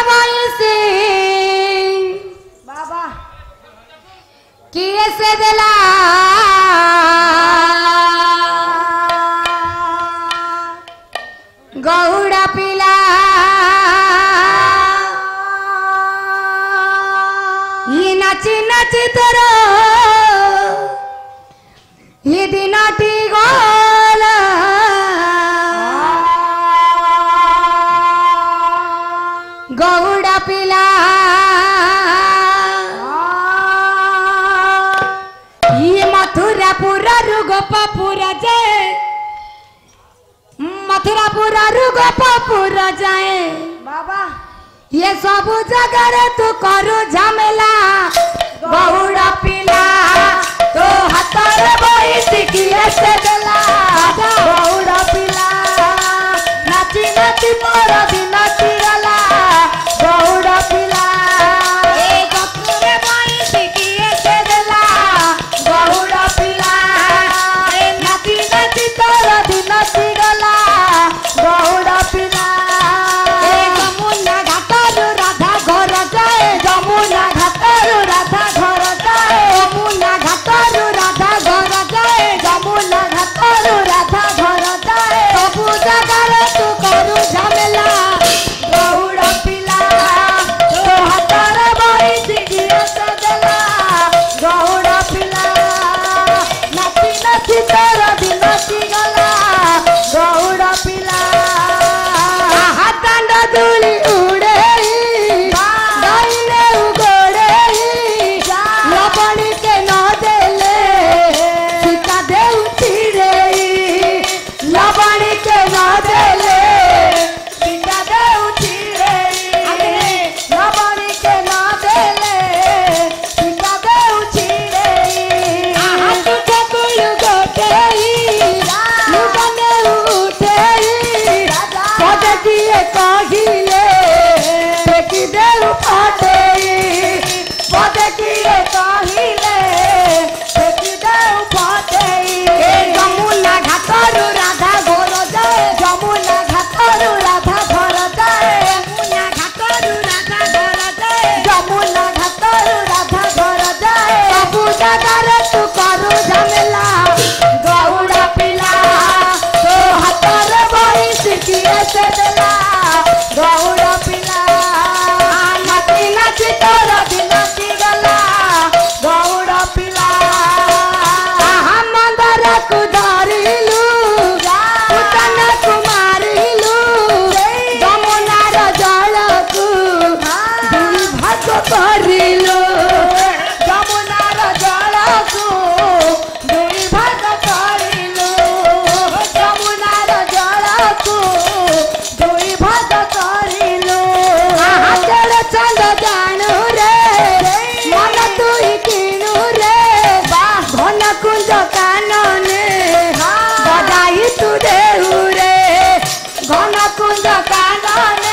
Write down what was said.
बयसी बाबा किए से दिला गौड़ा पिला ये नाची नाची तोर ये दिनटी गला गौड़ा पिला ये मथुरापुरा गोपपुरा जाए मथुरापुरा गोपपुरा जाए बाबा ये सब जगह तू करू झमेला गौड़ा पिला तो हाथर बयसी किए से देला गौड़ा पिला नाची नाची मोर दिन चिरला गौड़ा पिला ए गपुरे बयसी किए से देला गौड़ा पिला ए नाची नाची तोर दिन चिरला गौड़ा पिला ए जमुना घाटरू राधा घर जाए जमुना घाटरू राधा घर जाए जमुना घाटरू राधा घर जाए जमुना घाटरू राधा घर जाए सबु जगार तू करू झमेला गौड़ा पिला तो हाथर बयसी किए से देला गौड़ा पिला नाची नाची तोर दिन गला गौड़ा पिला हाथांड धूली उड़े गाइले उगोड़े लबणी के न देले सीता देव चिड़े लबणी के न देले सीता देव चिड़े लबणी के न देले सीता देव चिड़े हाथ के कुल गोटे लुगने उठे पद किए कहिले देखी देव फाटे पद किए कहिले देखी देव फाटे जमुना घाटरू राधा घर जाए जमुना घाटरू राधा घर जाए जमुना घाटरू राधा घर जाए जमुना घाटरू राधा घर जाए सबु जगार तू करू झमेला गौड़ा पिला तो हाथर बयसी किए से देला गौड़ा पिला नाची नाची तोर दिन गला गौड़ा पिला मंदर को धरिलु पूतन को मारिलु जमुनार जल को दुई भाग करिलु जमुनार जल को दुई भाग करिलु जमुनार जल को दुई भाग करिलु हाथर चंद जानू रे मन तुई किनू रे घन कुंज कानने बधाई तू देहु रे घन कुंज कानने